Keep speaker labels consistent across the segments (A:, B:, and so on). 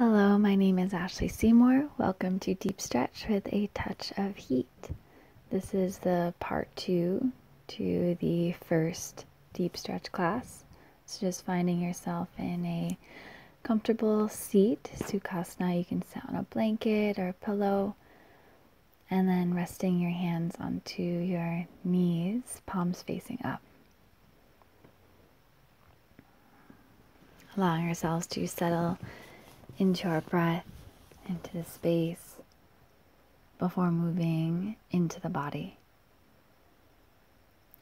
A: Hello, my name is Ashley Seymour. Welcome to Deep Stretch with a Touch of Heat. This is the part 2 to the first Deep Stretch class. So just finding yourself in a comfortable seat, Sukhasana. You can sit on a blanket or a pillow, and then resting your hands onto your knees, palms facing up. Allowing yourselves to settle into our breath, into the space, before moving into the body.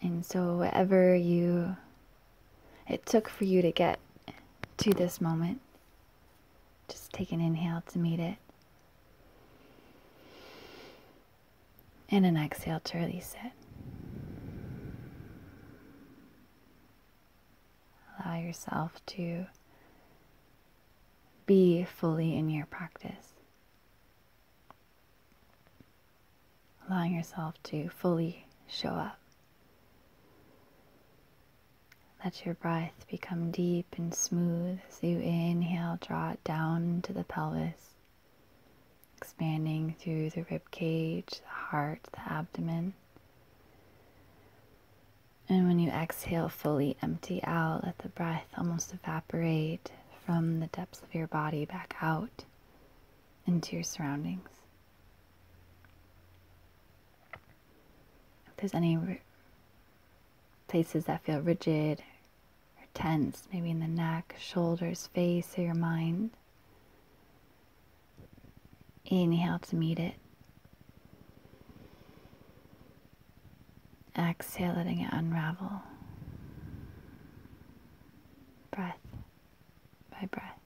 A: And so whatever it took for you to get to this moment, just take an inhale to meet it, and an exhale to release it. Allow yourself to be fully in your practice. Allowing yourself to fully show up. Let your breath become deep and smooth as you inhale, draw it down into the pelvis, expanding through the rib cage, the heart, the abdomen. And when you exhale, fully empty out, let the breath almost evaporate from the depths of your body back out into your surroundings. If there's any places that feel rigid or tense, maybe in the neck, shoulders, face, or your mind, inhale to meet it. Exhale, letting it unravel. Breath by breath.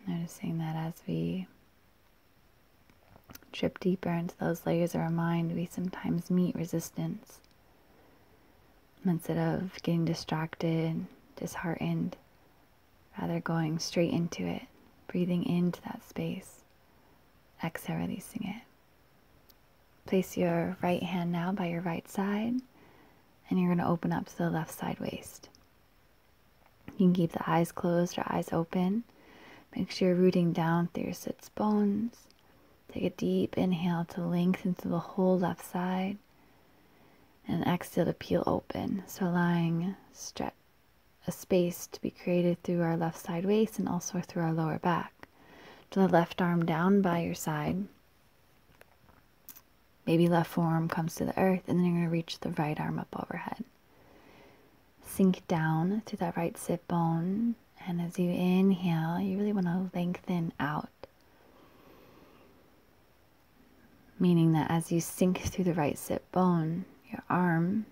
A: Noticing that as we trip deeper into those layers of our mind, we sometimes meet resistance. Instead of getting distracted, disheartened, rather going straight into it, breathing into that space. Exhale, releasing it. Place your right hand now by your right side, and you're going to open up to the left side waist. You can keep the eyes closed or eyes open. Make sure you're rooting down through your sits bones. Take a deep inhale to lengthen through the whole left side, and exhale to peel open. So allowing a space to be created through our left side waist and also through our lower back. Draw the left arm down by your side. Maybe left forearm comes to the earth, and then you're going to reach the right arm up overhead. Sink down through that right sit bone, and as you inhale, you really want to lengthen out. Meaning that as you sink through the right sit bone, your arm,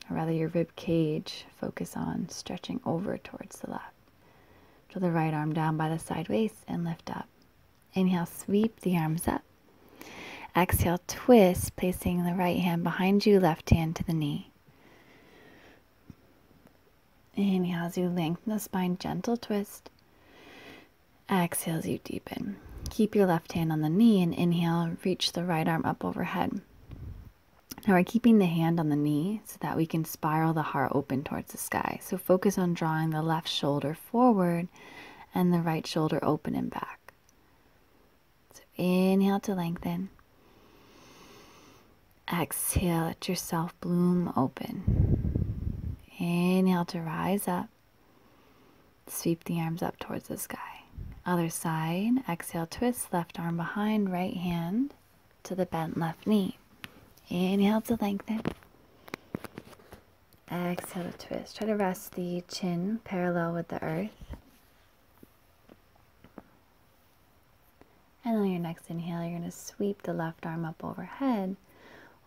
A: or rather your rib cage, focus on stretching over towards the left. Draw the right arm down by the side waist and lift up. Inhale, sweep the arms up. Exhale, twist, placing the right hand behind you, left hand to the knee. Inhale as you lengthen the spine, gentle twist. Exhale as you deepen. Keep your left hand on the knee and inhale, reach the right arm up overhead. Now we're keeping the hand on the knee so that we can spiral the heart open towards the sky. So focus on drawing the left shoulder forward and the right shoulder open and back. So inhale to lengthen. Exhale, let yourself bloom open. Inhale to rise up. Sweep the arms up towards the sky. Other side, exhale, twist, left arm behind, right hand to the bent left knee. Inhale to lengthen. Exhale to twist. Try to rest the chin parallel with the earth. And on your next inhale, you're going to sweep the left arm up overhead,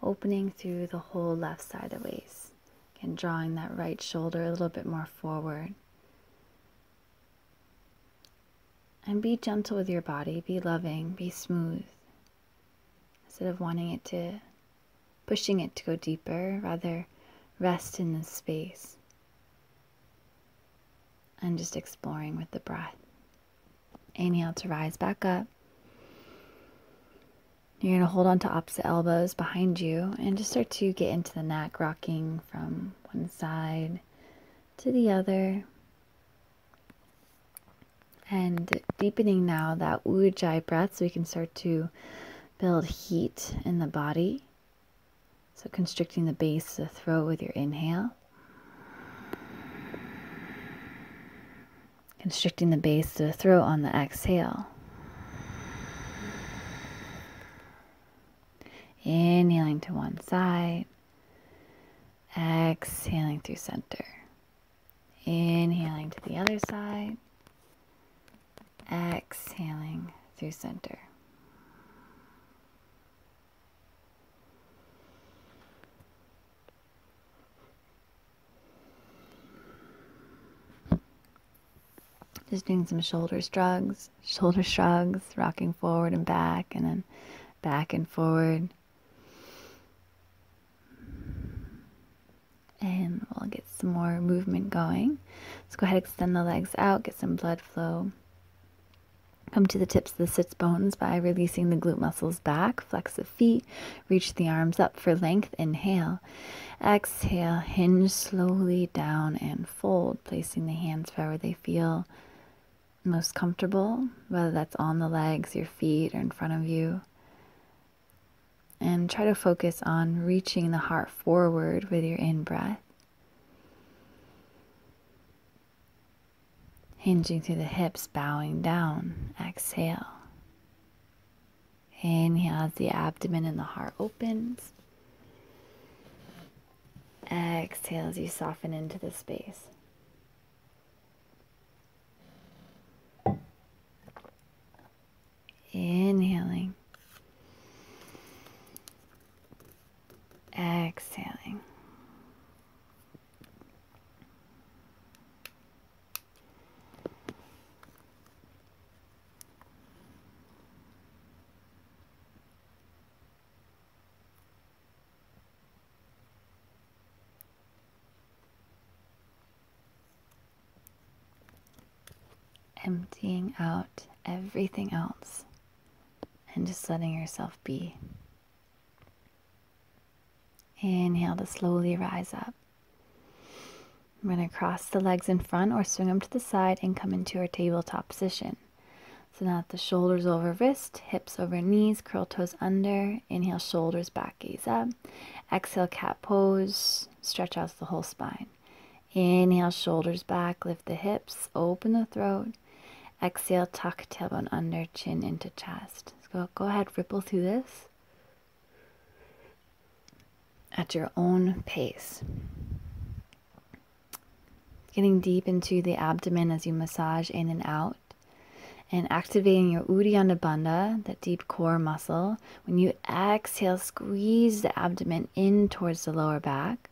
A: opening through the whole left side of the waist. Again, drawing that right shoulder a little bit more forward. And be gentle with your body, be loving, be smooth. Instead of pushing it to go deeper, rather rest in this space. And just exploring with the breath. Inhale to rise back up. You're going to hold on to opposite elbows behind you and just start to get into the neck, rocking from one side to the other. And deepening now that Ujjayi breath so we can start to build heat in the body. So constricting the base of the throat with your inhale. Constricting the base of the throat on the exhale. Inhaling to one side. Exhaling through center. Inhaling to the other side. Exhaling through center. Just doing some shoulder shrugs, rocking forward and back, and then back and forward. And we'll get some more movement going. Let's go ahead and extend the legs out, get some blood flow. Come to the tips of the sits bones by releasing the glute muscles back. Flex the feet, reach the arms up for length. Inhale. Exhale, hinge slowly down and fold, placing the hands wherever they feel most comfortable, whether that's on the legs, your feet, or in front of you. And try to focus on reaching the heart forward with your in-breath. Hinging through the hips, bowing down. Exhale. Inhale as the abdomen and the heart opens. Exhale as you soften into the space. Inhaling. Exhaling. Emptying out everything else and just letting yourself be. Inhale to slowly rise up. I'm going to cross the legs in front or swing them to the side and come into our tabletop position. So now the shoulders over wrist, hips over knees, curl toes under. Inhale, shoulders back, gaze up. Exhale, cat pose, stretch out the whole spine. Inhale, shoulders back, lift the hips, open the throat. Exhale, tuck tailbone under, chin into chest. So go ahead, ripple through this at your own pace. Getting deep into the abdomen as you massage in and out, and activating your Uddiyana Bandha, that deep core muscle. When you exhale, squeeze the abdomen in towards the lower back.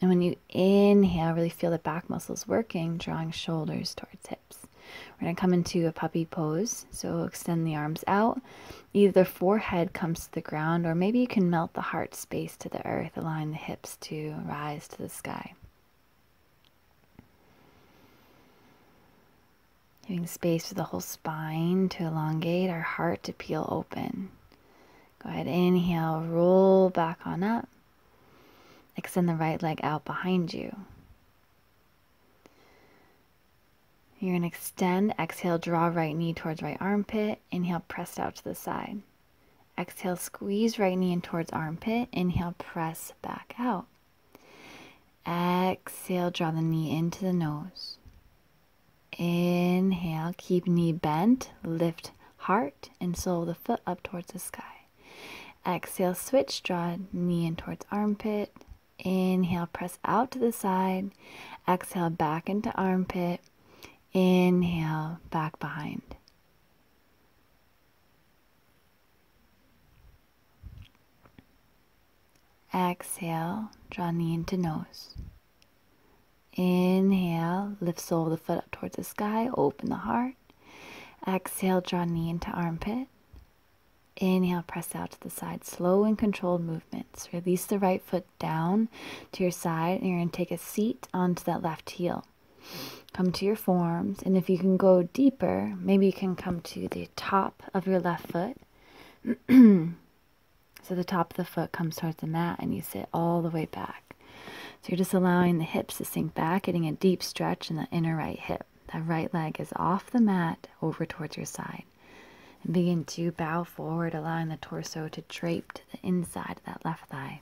A: And when you inhale, really feel the back muscles working, drawing shoulders towards hips. We're going to come into a puppy pose. So extend the arms out. Either forehead comes to the ground, or maybe you can melt the heart space to the earth, allowing the hips to rise to the sky. Giving space for the whole spine to elongate, our heart to peel open. Go ahead, inhale, roll back on up. Extend the right leg out behind you. You're going to extend, exhale, draw right knee towards right armpit. Inhale, press out to the side. Exhale, squeeze right knee in towards armpit. Inhale, press back out. Exhale, draw the knee into the nose. Inhale, keep knee bent, lift heart and sole of the foot up towards the sky. Exhale, switch, draw knee in towards armpit. Inhale, press out to the side. Exhale, back into armpit. Inhale, back behind. Exhale, draw knee into nose. Inhale, lift sole of the foot up towards the sky, open the heart. Exhale, draw knee into armpit. Inhale, press out to the side, slow and controlled movements. Release the right foot down to your side, and you're going to take a seat onto that left heel. Come to your forearms, and if you can go deeper, maybe you can come to the top of your left foot. So the top of the foot comes towards the mat, and you sit all the way back. So you're just allowing the hips to sink back, getting a deep stretch in the inner right hip. That right leg is off the mat over towards your side. And begin to bow forward, allowing the torso to drape to the inside of that left thigh.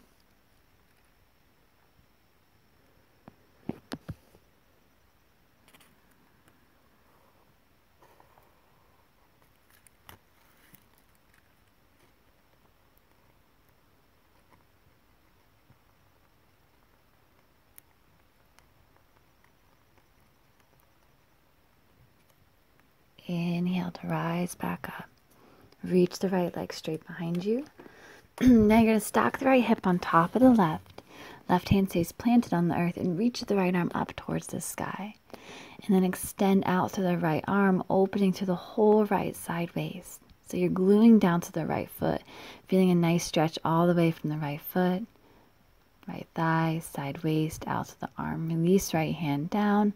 A: Inhale to rise back up. Reach the right leg straight behind you. Now you're going to stack the right hip on top of the left. Left hand stays planted on the earth and reach the right arm up towards the sky. And then extend out through the right arm, opening through the whole right side waist. So you're gluing down to the right foot, feeling a nice stretch all the way from the right foot, right thigh, side waist, out to the arm. Release right hand down.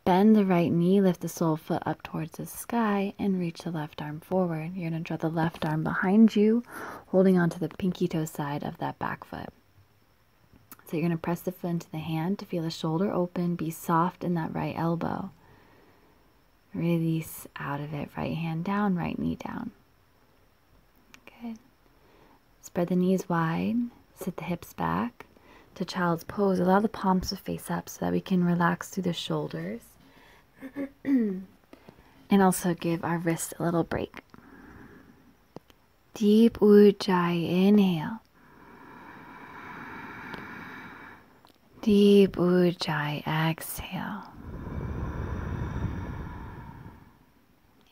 A: Bend the right knee, lift the sole foot up towards the sky, and reach the left arm forward. You're going to draw the left arm behind you, holding onto the pinky toe side of that back foot. So you're going to press the foot into the hand to feel the shoulder open, be soft in that right elbow. Release out of it, right hand down, right knee down. Good. Spread the knees wide, sit the hips back. To child's pose, allow the palms to face up so that we can relax through the shoulders and also give our wrists a little break. Deep Ujjayi, inhale. Deep Ujjayi, exhale.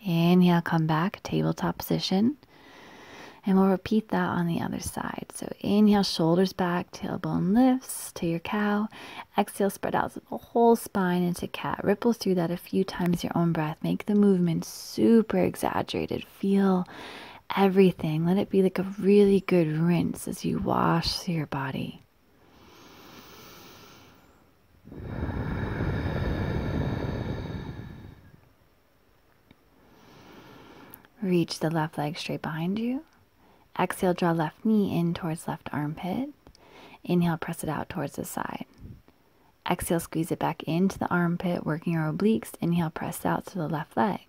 A: Inhale, come back, tabletop position. And we'll repeat that on the other side. So inhale, shoulders back, tailbone lifts to your cow. Exhale, spread out the whole spine into cat. Ripple through that a few times your own breath. Make the movement super exaggerated. Feel everything. Let it be like a really good rinse as you wash through your body. Reach the left leg straight behind you. Exhale, draw left knee in towards left armpit. Inhale, press it out towards the side. Exhale, squeeze it back into the armpit, working your obliques. Inhale, press out to the left leg.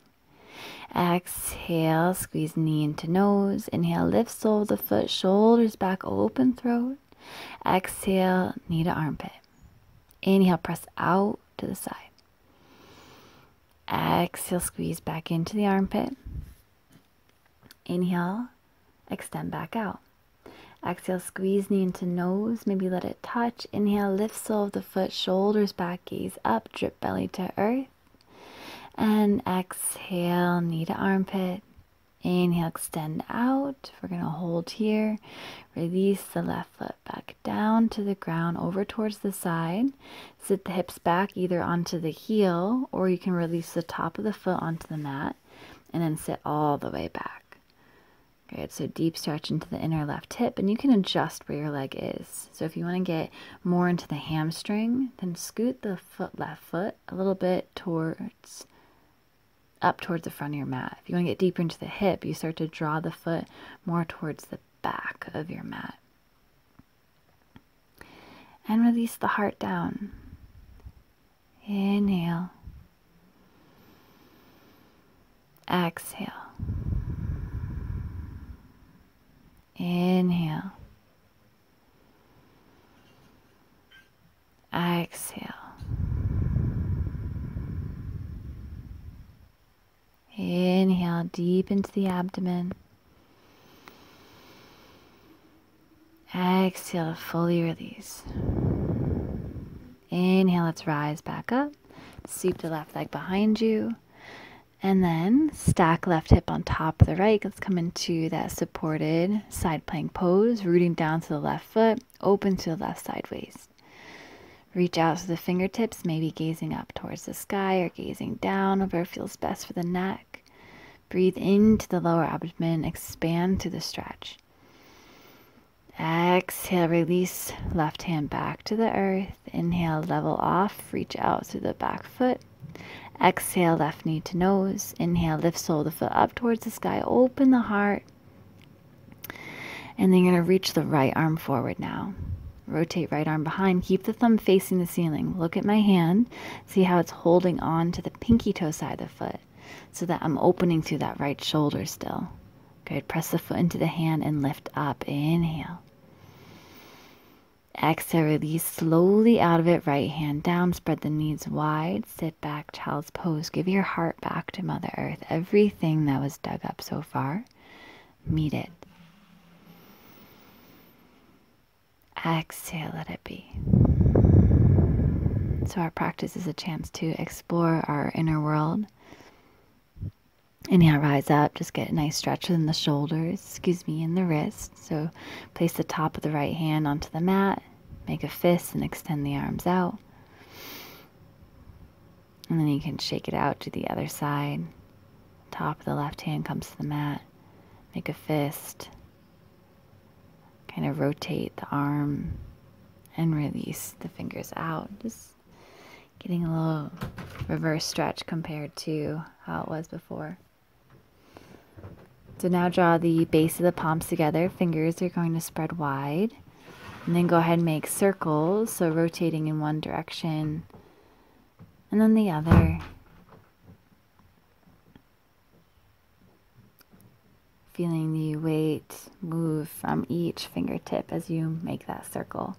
A: Exhale, squeeze knee into nose. Inhale, lift sole of the foot, shoulders back, open throat. Exhale, knee to armpit. Inhale, press out to the side. Exhale, squeeze back into the armpit. Inhale, extend back out. Exhale, squeeze knee into nose, maybe let it touch. Inhale, lift sole of the foot, shoulders back, gaze up, drip belly to earth. And exhale, knee to armpit. Inhale, extend out. We're going to hold here. Release the left foot back down to the ground, over towards the side. Sit the hips back either onto the heel, or you can release the top of the foot onto the mat, and then sit all the way back. Good, so deep stretch into the inner left hip, and you can adjust where your leg is. So if you want to get more into the hamstring, then scoot the left foot a little bit up towards the front of your mat. If you want to get deeper into the hip, you start to draw the foot more towards the back of your mat. And release the heart down. Inhale. Exhale. Inhale. Exhale. Inhale deep into the abdomen. Exhale to fully release. Inhale, let's rise back up. Sweep the left leg behind you. And then stack left hip on top of the right. Let's come into that supported side plank pose, rooting down to the left foot, open to the left side waist. Reach out to the fingertips, maybe gazing up towards the sky or gazing down, whatever feels best for the neck. Breathe into the lower abdomen, expand to the stretch. Exhale, release left hand back to the earth. Inhale, level off, reach out through the back foot. Exhale, left knee to nose. Inhale, lift sole of the foot up towards the sky. Open the heart. And then you're going to reach the right arm forward now. Rotate right arm behind. Keep the thumb facing the ceiling. Look at my hand. See how it's holding on to the pinky toe side of the foot so that I'm opening through that right shoulder still. Good. Press the foot into the hand and lift up. Inhale. Exhale, release slowly out of it. Right hand down. Spread the knees wide. Sit back, child's pose. Give your heart back to Mother Earth. Everything that was dug up so far, meet it. Exhale, let it be. So our practice is a chance to explore our inner world. Inhale, rise up. Just get a nice stretch in the shoulders, in the wrists. So place the top of the right hand onto the mat. Make a fist and extend the arms out. And then you can shake it out to the other side. Top of the left hand comes to the mat. Make a fist. Kind of rotate the arm and release the fingers out. Just getting a little reverse stretch compared to how it was before. So now draw the base of the palms together. Fingers are going to spread wide. And then go ahead and make circles. So rotating in one direction and then the other. Feeling the weight move from each fingertip as you make that circle.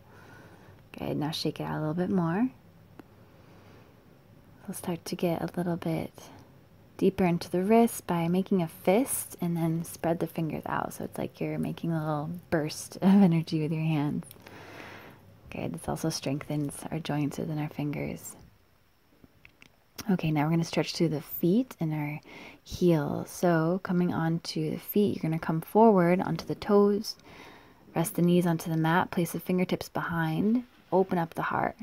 A: Good. Now shake it out a little bit more. We'll start to get a little bit deeper into the wrist by making a fist and then spread the fingers out. So it's like you're making a little burst of energy with your hands. Good. This also strengthens our joints within our fingers. Okay, now we're going to stretch through the feet and our heels. So coming onto the feet, you're going to come forward onto the toes. Rest the knees onto the mat. Place the fingertips behind. Open up the heart.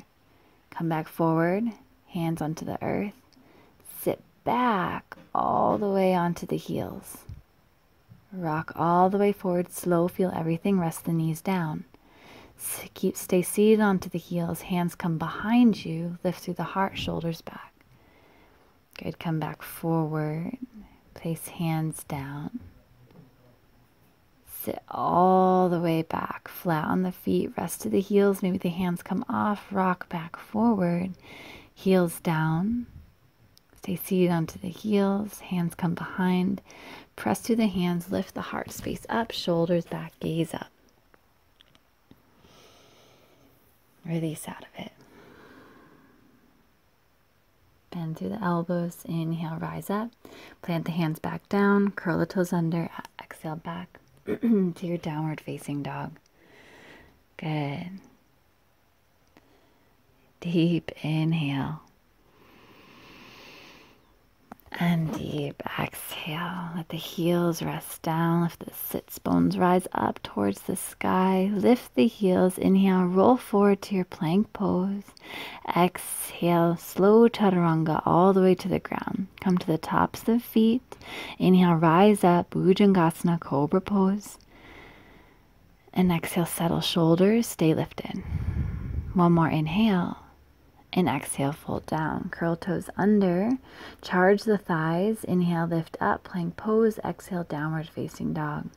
A: Come back forward. Hands onto the earth. Sit back all the way onto the heels. Rock all the way forward. Slow. Feel everything. Rest the knees down. Stay seated onto the heels. Hands come behind you. Lift through the heart. Shoulders back. Good. Come back forward. Place hands down. Sit all the way back. Flat on the feet. Rest to the heels. Maybe the hands come off. Rock back forward. Heels down. Stay seated onto the heels. Hands come behind. Press through the hands. Lift the heart space up. Shoulders back. Gaze up. Release out of it. Bend through the elbows. Inhale, rise up. Plant the hands back down. Curl the toes under. Exhale back to your downward facing dog. Good. Deep inhale. And deep exhale. Let the heels rest down. Lift the sits bones rise up towards the sky. Lift the heels. Inhale, roll forward to your plank pose. Exhale, slow chaturanga all the way to the ground. Come to the tops of the feet. Inhale, rise up, Bhujangasana, cobra pose. And exhale, settle shoulders, stay lifted. One more inhale. And exhale, fold down. Curl toes under. Charge the thighs. Inhale, lift up, plank pose. Exhale, downward facing dog.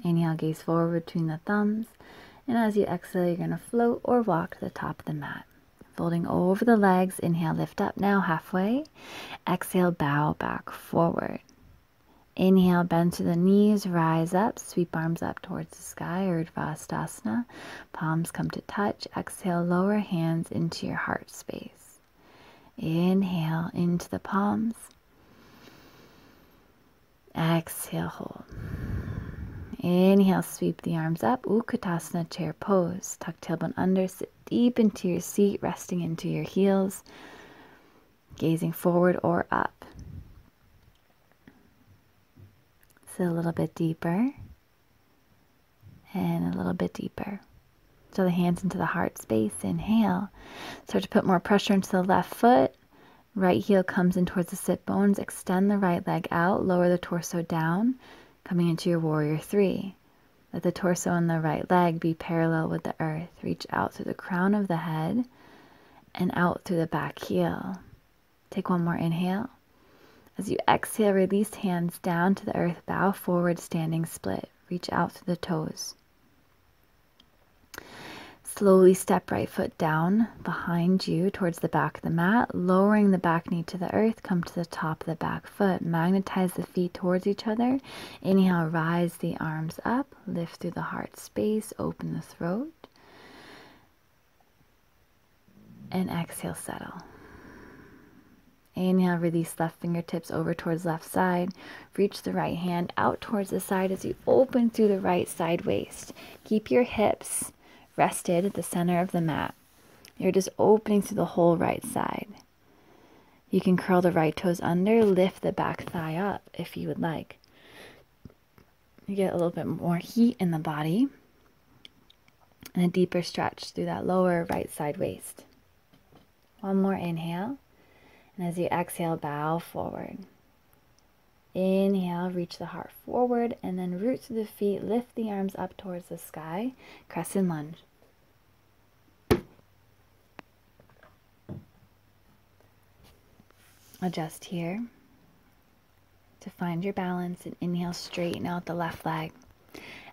A: Inhale, gaze forward between the thumbs. And as you exhale, you're going to float or walk to the top of the mat. Folding over the legs. Inhale, lift up now, halfway. Exhale, bow back forward. Inhale, bend to the knees, rise up, sweep arms up towards the sky, Urdhva Hastasana. Palms come to touch. Exhale, lower hands into your heart space. Inhale, into the palms. Exhale, hold. Inhale, sweep the arms up, Utkatasana, chair pose. Tuck tailbone under, sit deep into your seat, resting into your heels, gazing forward or up. A little bit deeper and a little bit deeper. So the hands into the heart space. Inhale. Start to put more pressure into the left foot. Right heel comes in towards the sit bones. Extend the right leg out. Lower the torso down. Coming into your warrior three. Let the torso and the right leg be parallel with the earth. Reach out through the crown of the head and out through the back heel. Take one more inhale. As you exhale, release hands down to the earth, bow forward, standing split. Reach out through the toes. Slowly step right foot down behind you towards the back of the mat, lowering the back knee to the earth. Come to the top of the back foot. Magnetize the feet towards each other. Inhale, rise the arms up. Lift through the heart space. Open the throat. And exhale, settle. Inhale, release left fingertips over towards left side. Reach the right hand out towards the side as you open through the right side waist. Keep your hips rested at the center of the mat. You're just opening through the whole right side. You can curl the right toes under, lift the back thigh up if you would like. You get a little bit more heat in the body and a deeper stretch through that lower right side waist. One more inhale. And as you exhale, bow forward. Inhale, reach the heart forward, and then root through the feet. Lift the arms up towards the sky. Crescent lunge. Adjust here to find your balance, and inhale, straighten out the left leg.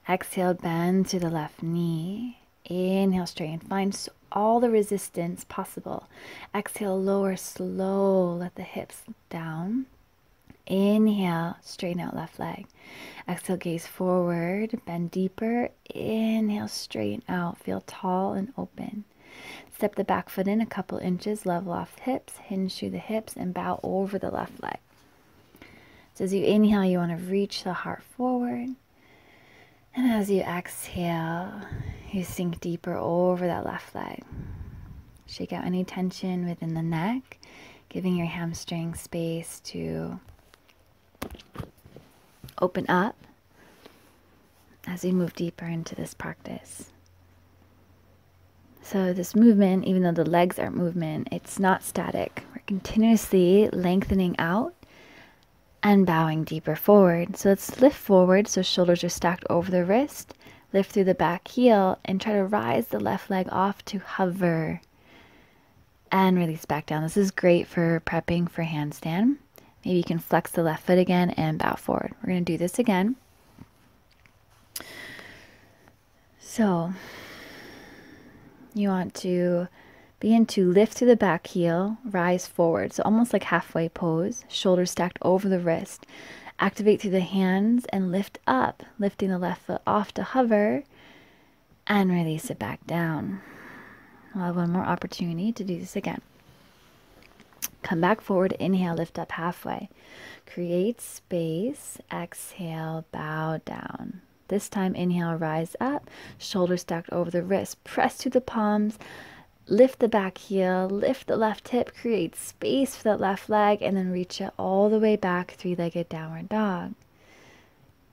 A: Exhale, bend to the left knee. Inhale, straighten. Find all the resistance possible. Exhale, lower, slow. Let the hips down. Inhale, straighten out left leg. Exhale, gaze forward, bend deeper. Inhale, straighten out. Feel tall and open. Step the back foot in a couple inches, level off hips, hinge through the hips, and bow over the left leg. So as you inhale, you want to reach the heart forward. And as you exhale, you sink deeper over that left leg. Shake out any tension within the neck, giving your hamstring space to open up as we move deeper into this practice. So this movement, even though the legs are movement, it's not static. We're continuously lengthening out and bowing deeper forward. So let's lift forward so shoulders are stacked over the wrist. Lift through the back heel and try to rise the left leg off to hover and release back down. This is great for prepping for handstand. Maybe you can flex the left foot again and bow forward. We're going to do this again. So you want to begin to lift through the back heel, rise forward. So almost like halfway pose, shoulders stacked over the wrist. Activate through the hands and lift up, lifting the left foot off to hover and release it back down. We'll have one more opportunity to do this again. Come back forward, inhale, lift up halfway. Create space, exhale, bow down. This time, inhale, rise up, shoulders stacked over the wrist. Press to the palms, lift the back heel, lift the left hip, create space for that left leg, and then reach it all the way back, three-legged downward dog.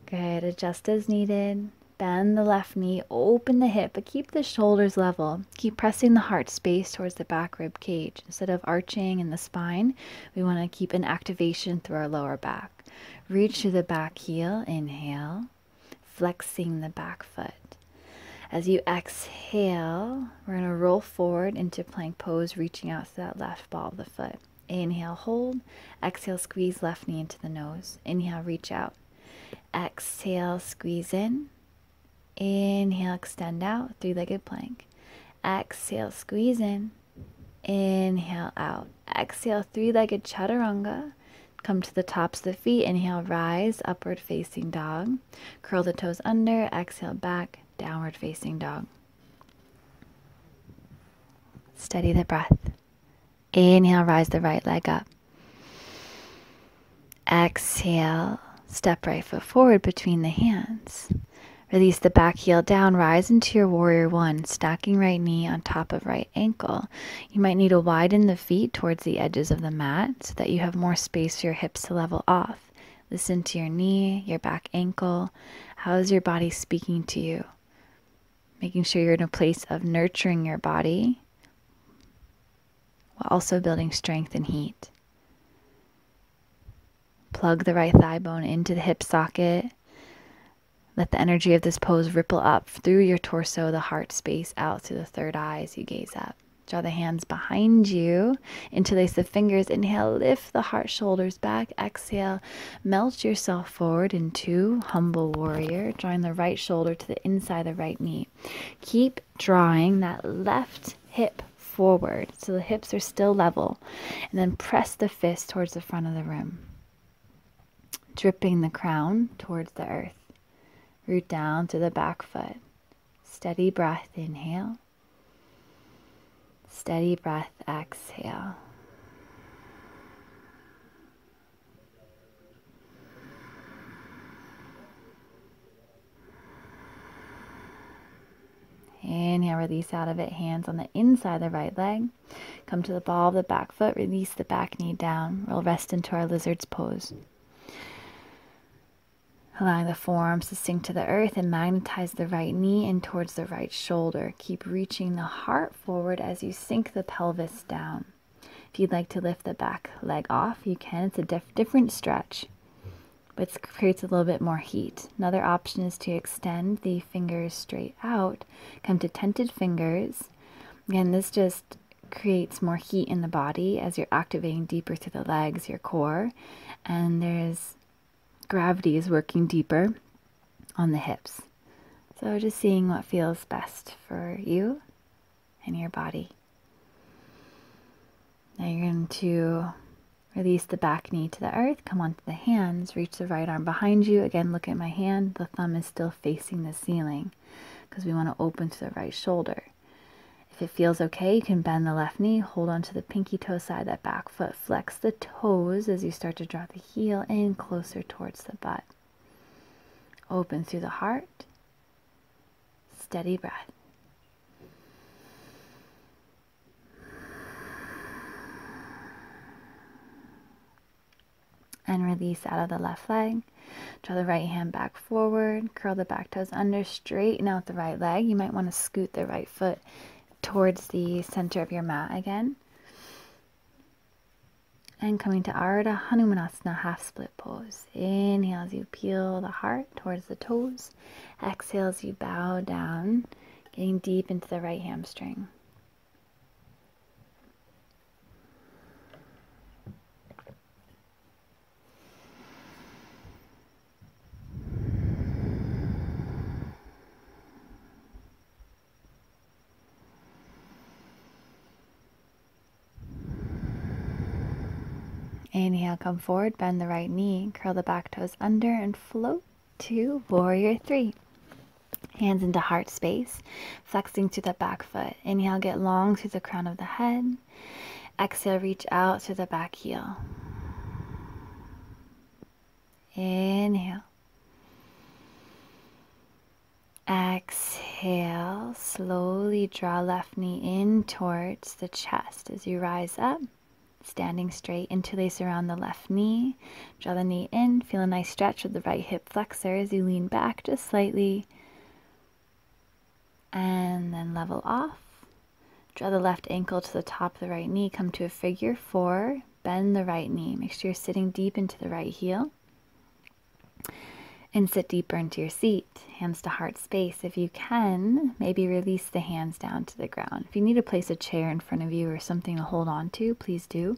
A: Good, adjust as needed. Bend the left knee, open the hip, but keep the shoulders level. Keep pressing the heart space towards the back rib cage. Instead of arching in the spine, we want to keep an activation through our lower back. Reach to the back heel, inhale, flexing the back foot. As you exhale, we're going to roll forward into plank pose, reaching out to that left ball of the foot. Inhale, hold. Exhale, squeeze left knee into the nose. Inhale, reach out. Exhale, squeeze in. Inhale, extend out, three-legged plank. Exhale, squeeze in. Inhale, out. Exhale, three-legged chaturanga. Come to the tops of the feet. Inhale, rise, upward facing dog. Curl the toes under. Exhale, back, downward facing dog. Steady the breath. Inhale, rise the right leg up. Exhale, step right foot forward between the hands. Release the back heel down, rise into your warrior one, stacking right knee on top of right ankle. You might need to widen the feet towards the edges of the mat so that you have more space for your hips to level off. Listen to your knee, your back ankle. How is your body speaking to you? Making sure you're in a place of nurturing your body while also building strength and heat. Plug the right thigh bone into the hip socket. Let the energy of this pose ripple up through your torso, the heart space, out through the third eye as you gaze up. Draw the hands behind you. Interlace the fingers. Inhale, lift the heart, shoulders back. Exhale, melt yourself forward into humble warrior, drawing the right shoulder to the inside of the right knee. Keep drawing that left hip forward so the hips are still level. And then press the fist towards the front of the room. Dripping the crown towards the earth. Root down to the back foot. Steady breath, inhale. Steady breath, exhale. Inhale, release out of it. Hands on the inside of the right leg. Come to the ball of the back foot. Release the back knee down. We'll rest into our lizard's pose. Allowing the forearms to sink to the earth and magnetize the right knee in towards the right shoulder. Keep reaching the heart forward as you sink the pelvis down. If you'd like to lift the back leg off, you can. It's a different stretch, but it creates a little bit more heat. Another option is to extend the fingers straight out. Come to tented fingers. Again, this just creates more heat in the body as you're activating deeper through the legs, your core, and there's gravity is working deeper on the hips. So just seeing what feels best for you and your body. Now you're going to release the back knee to the earth, come onto the hands, reach the right arm behind you. Again, look at my hand. The thumb is still facing the ceiling because we want to open to the right shoulder. If it feels okay, you can bend the left knee, hold on to the pinky toe side, that back foot, flex the toes as you start to draw the heel in closer towards the butt. Open through the heart, steady breath. And release out of the left leg. Draw the right hand back forward, curl the back toes under, straighten out the right leg. You might want to scoot the right foot towards the center of your mat again. And coming to Ardha Hanumanasana, half split pose. Inhale as you peel the heart towards the toes. Exhale as you bow down, getting deep into the right hamstring. Inhale, come forward, bend the right knee, curl the back toes under, and float to Warrior 3. Hands into heart space, flexing to the back foot. Inhale, get long through the crown of the head. Exhale, reach out to the back heel. Inhale. Exhale, slowly draw left knee in towards the chest as you rise up. Standing straight, interlace around the left knee. Draw the knee in. Feel a nice stretch with the right hip flexor as you lean back just slightly. And then level off. Draw the left ankle to the top of the right knee. Come to a figure 4. Bend the right knee. Make sure you're sitting deep into the right heel. And sit deeper into your seat. Hands to heart space. If you can, maybe release the hands down to the ground. If you need to place a chair in front of you or something to hold on to, please do.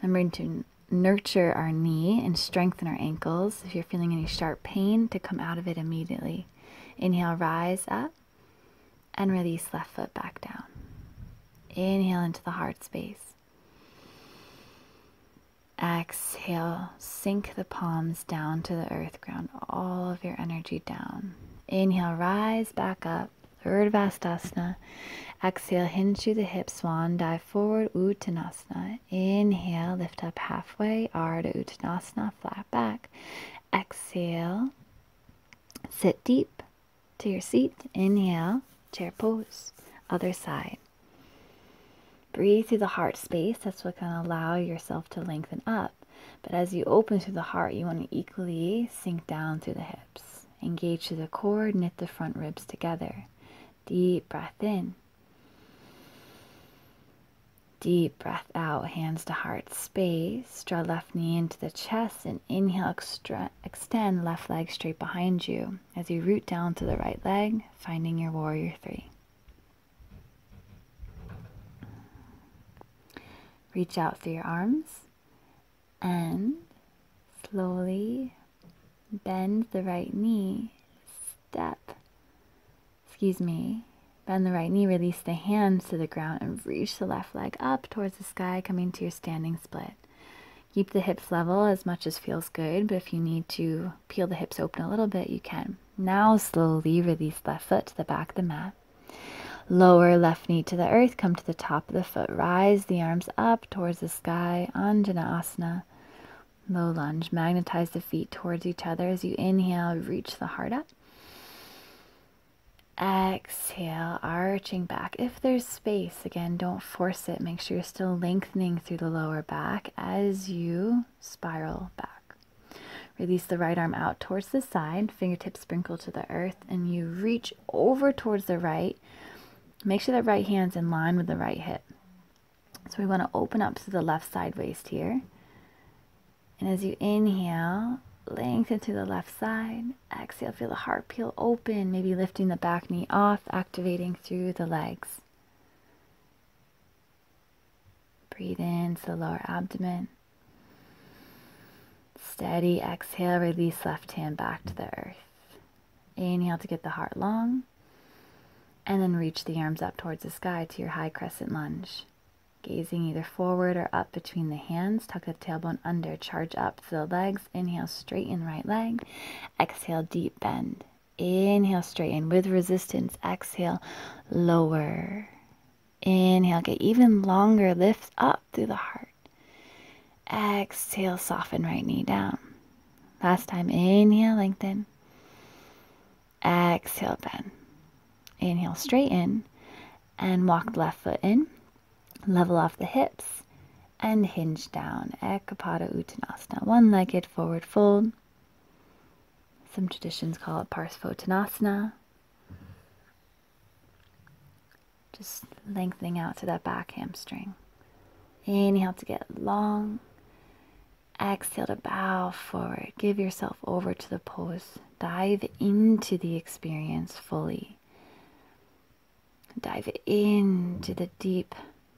A: Remembering to nurture our knee and strengthen our ankles. If you're feeling any sharp pain, to come out of it immediately. Inhale, rise up, and release left foot back down. Inhale into the heart space. Exhale, sink the palms down to the earth, ground all of your energy down. Inhale, rise back up, Urdhva. Exhale, hinge through the hips, swan dive forward, Uttanasana. Inhale, lift up halfway, Ardha Uttanasana, flat back. Exhale, sit deep to your seat. Inhale, chair pose, other side. Breathe through the heart space. That's what's going to allow yourself to lengthen up. But as you open through the heart, you want to equally sink down through the hips. Engage through the core, knit the front ribs together. Deep breath in. Deep breath out, hands to heart space. Draw left knee into the chest and inhale, extend left leg straight behind you as you root down to the right leg, finding your Warrior 3. Reach out through your arms and slowly bend the right knee. Bend the right knee, release the hands to the ground and reach the left leg up towards the sky, coming to your standing split. Keep the hips level as much as feels good, but if you need to peel the hips open a little bit, you can. Now slowly release left foot to the back of the mat. Lower left knee to the earth, come to the top of the foot. Rise the arms up towards the sky, Anjaneyasana. Low lunge. Magnetize the feet towards each other as you inhale, reach the heart up. Exhale, arching back. If there's space, again, don't force it. Make sure you're still lengthening through the lower back as you spiral back. Release the right arm out towards the side, fingertips sprinkle to the earth, and you reach over towards the right. Make sure that right hand's in line with the right hip. So we want to open up to the left side waist here. And as you inhale, lengthen to the left side. Exhale, feel the heart peel open, maybe lifting the back knee off, activating through the legs. Breathe into the lower abdomen. Steady exhale, release left hand back to the earth. Inhale to get the heart long. And then reach the arms up towards the sky to your high crescent lunge. Gazing either forward or up between the hands. Tuck the tailbone under. Charge up to the legs. Inhale, straighten right leg. Exhale, deep bend. Inhale, straighten with resistance. Exhale, lower. Inhale, get even longer. Lift up through the heart. Exhale, soften right knee down. Last time, inhale, lengthen. Exhale, bend. Inhale, straighten. And walk the left foot in. Level off the hips and hinge down. Ekapada Uttanasana. One-legged forward fold. Some traditions call it Parsvottanasana. Just lengthening out to that back hamstring. Inhale to get long. Exhale to bow forward. Give yourself over to the pose. Dive into the experience fully. Dive into the deep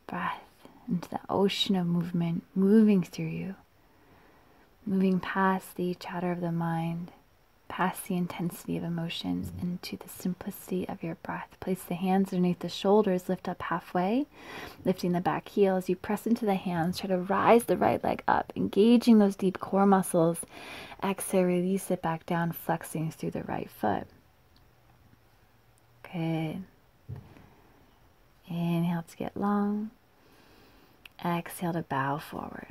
A: breath, into the ocean of movement moving through you, moving past the chatter of the mind, past the intensity of emotions, into the simplicity of your breath. Place the hands underneath the shoulders, lift up halfway, lifting the back heel. As you press into the hands, try to rise the right leg up, engaging those deep core muscles. Exhale, release it back down, flexing through the right foot. Good. Inhale to get long. Exhale to bow forward.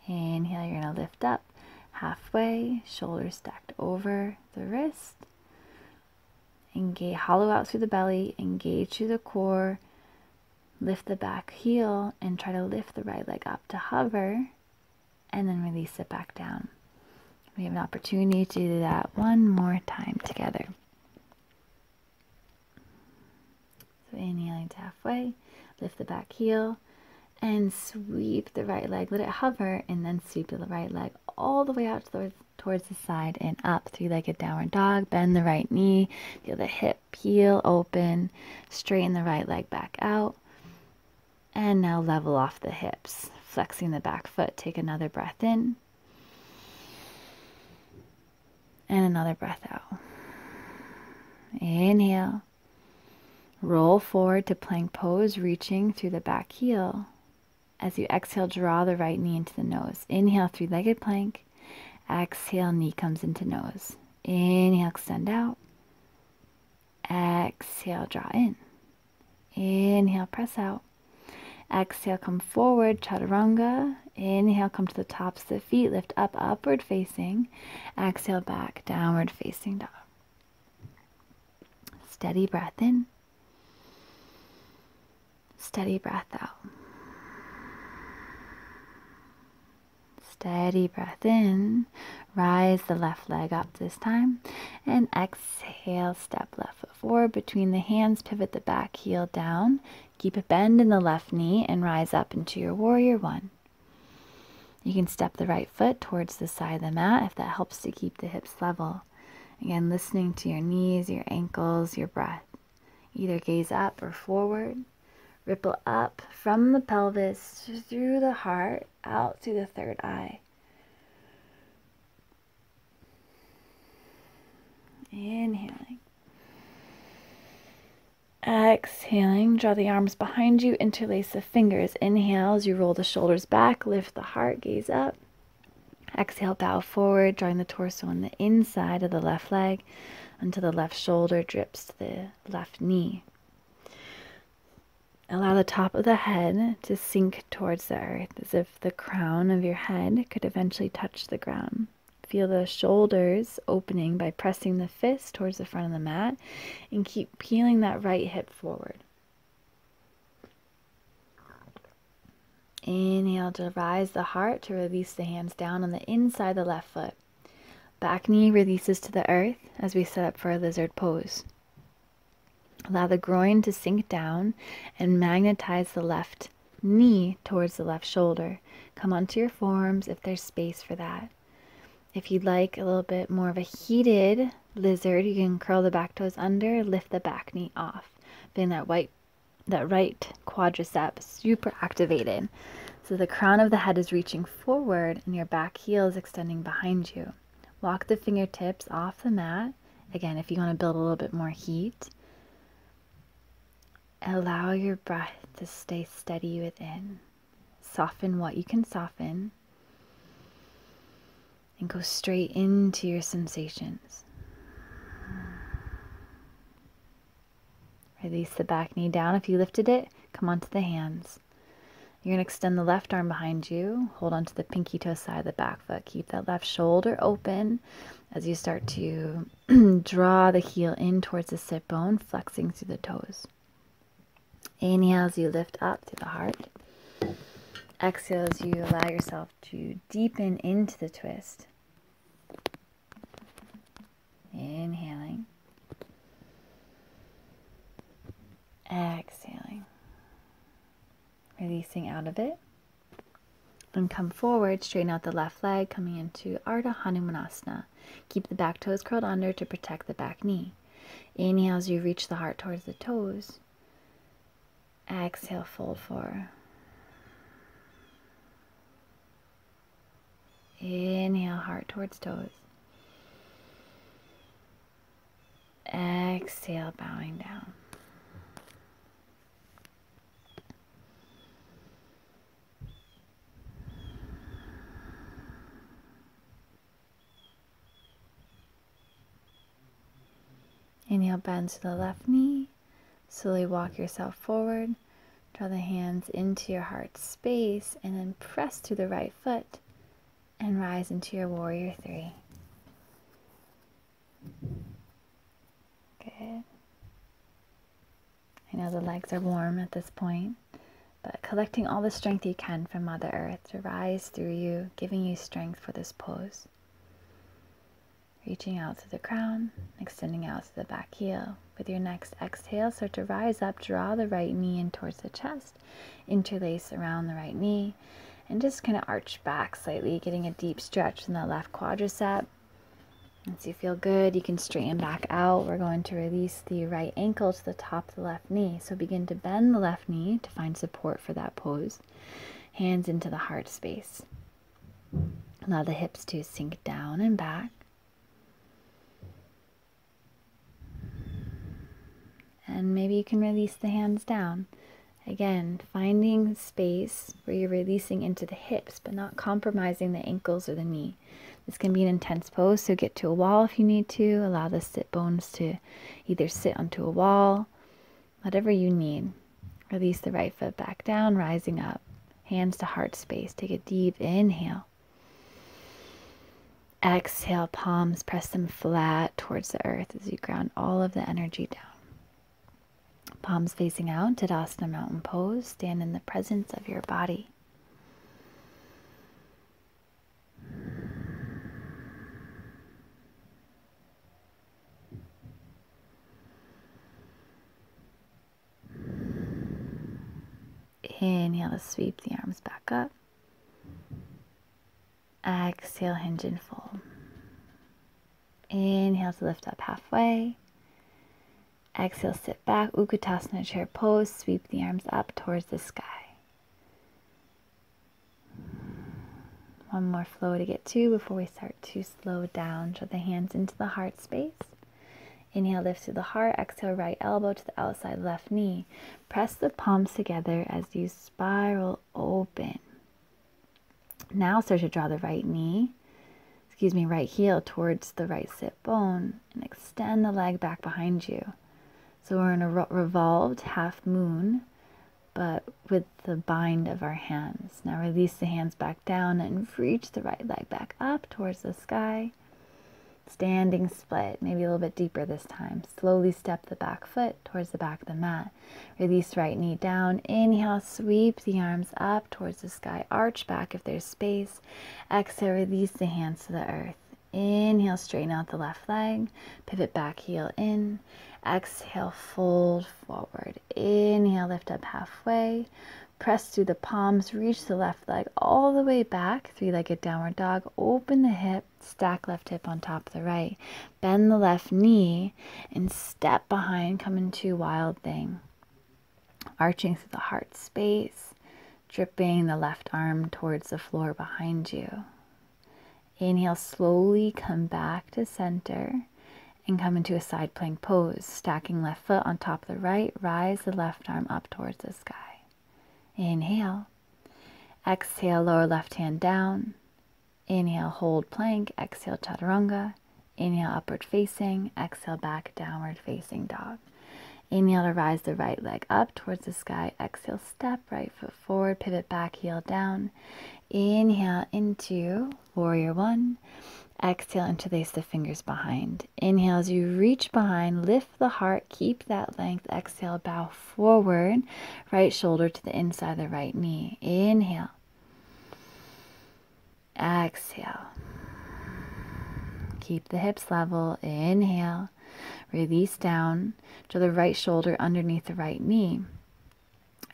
A: Inhale, you're going to lift up halfway, shoulders stacked over the wrist. Engage, hollow out through the belly, engage through the core. Lift the back heel and try to lift the right leg up to hover, and then release it back down. We have an opportunity to do that one more time together. So inhaling to halfway, lift the back heel, and sweep the right leg. Let it hover, and then sweep the right leg all the way out towards the side and up. Three-legged downward dog. Bend the right knee. Feel the hip peel open. Straighten the right leg back out. And now level off the hips. Flexing the back foot. Take another breath in. And another breath out. Inhale. Roll forward to plank pose, reaching through the back heel. As you exhale, draw the right knee into the nose. Inhale, three-legged plank. Exhale, knee comes into nose. Inhale, extend out. Exhale, draw in. Inhale, press out. Exhale, come forward, chaturanga. Inhale, come to the tops of the feet. Lift up, upward facing. Exhale, back, downward facing dog. Steady breath in. Steady breath out. Steady breath in. Rise the left leg up this time. And exhale, step left foot forward between the hands. Pivot the back heel down. Keep a bend in the left knee and rise up into your warrior one. You can step the right foot towards the side of the mat if that helps to keep the hips level. Again, listening to your knees, your ankles, your breath. Either gaze up or forward. Ripple up from the pelvis, through the heart, out through the third eye. Inhaling. Exhaling, draw the arms behind you, interlace the fingers. Inhale as you roll the shoulders back, lift the heart, gaze up. Exhale, bow forward, drawing the torso on the inside of the left leg until the left shoulder drips to the left knee. Allow the top of the head to sink towards the earth as if the crown of your head could eventually touch the ground. Feel the shoulders opening by pressing the fist towards the front of the mat and keep peeling that right hip forward. Inhale to rise the heart, to release the hands down on the inside of the left foot. Back knee releases to the earth as we set up for a lizard pose. Allow the groin to sink down and magnetize the left knee towards the left shoulder. Come onto your forearms if there's space for that. If you'd like a little bit more of a heated lizard, you can curl the back toes under, lift the back knee off. Feeling that right quadricep super activated. So the crown of the head is reaching forward and your back heel is extending behind you. Walk the fingertips off the mat. Again, if you want to build a little bit more heat. Allow your breath to stay steady within. Soften what you can soften. And go straight into your sensations. Release the back knee down. If you lifted it, come onto the hands. You're going to extend the left arm behind you. Hold onto the pinky toe side of the back foot. Keep that left shoulder open as you start to draw the heel in towards the sit bone, flexing through the toes. Inhale as you lift up to the heart. Exhale as you allow yourself to deepen into the twist. Inhaling. Exhaling. Releasing out of it. And come forward, straighten out the left leg, coming into Ardha Hanumanasana. Keep the back toes curled under to protect the back knee. Inhale as you reach the heart towards the toes. Exhale, fold forward. Inhale, heart towards toes. Exhale, bowing down. Inhale, bend to the left knee. Slowly walk yourself forward. Draw the hands into your heart space and then press to the right foot and rise into your warrior three. Good. I know the legs are warm at this point, but collecting all the strength you can from Mother Earth to rise through you, giving you strength for this pose. Reaching out to the crown, extending out to the back heel. With your next exhale, start to rise up, draw the right knee in towards the chest, interlace around the right knee, and just kind of arch back slightly, getting a deep stretch in the left quadricep. Once you feel good, you can straighten back out. We're going to release the right ankle to the top of the left knee. So begin to bend the left knee to find support for that pose. Hands into the heart space. Allow the hips to sink down and back. And maybe you can release the hands down. Again, finding space where you're releasing into the hips, but not compromising the ankles or the knee. This can be an intense pose, so get to a wall if you need to. Allow the sit bones to either sit onto a wall, whatever you need. Release the right foot back down, rising up. Hands to heart space. Take a deep inhale. Exhale, palms, press them flat towards the earth as you ground all of the energy down. Palms facing out, Tadasana Mountain Pose. Stand in the presence of your body. Inhale to sweep the arms back up. Exhale, hinge and fold. Inhale to lift up halfway. Exhale, sit back, Utkatasana chair pose, sweep the arms up towards the sky. One more flow to get to before we start to slow down. Draw the hands into the heart space. Inhale, lift to the heart. Exhale, right elbow to the outside left knee. Press the palms together as you spiral open. Now start to draw the right right heel towards the right sit bone and extend the leg back behind you. So we're in a revolved half moon, but with the bind of our hands. Now release the hands back down and reach the right leg back up towards the sky. Standing split, maybe a little bit deeper this time. Slowly step the back foot towards the back of the mat. Release right knee down. Inhale, sweep the arms up towards the sky. Arch back if there's space. Exhale, release the hands to the earth. Inhale, straighten out the left leg. Pivot back, heel in. Exhale, fold forward. Inhale, lift up halfway. Press through the palms, reach the left leg all the way back, three-legged downward dog. Open the hip, stack left hip on top of the right. Bend the left knee and step behind, come into wild thing. Arching through the heart space, dripping the left arm towards the floor behind you. Inhale, slowly come back to center and come into a side plank pose. Stacking left foot on top of the right, rise the left arm up towards the sky. Inhale. Exhale, lower left hand down. Inhale, hold plank. Exhale, chaturanga. Inhale, upward facing. Exhale, back, downward facing dog. Inhale to rise the right leg up towards the sky. Exhale, step right foot forward, pivot back, heel down. Inhale into warrior one. Exhale, interlace the fingers behind. Inhale as you reach behind, lift the heart, keep that length. Exhale, bow forward, right shoulder to the inside of the right knee. Inhale. Exhale. Keep the hips level. Inhale. Release down. Draw the right shoulder underneath the right knee.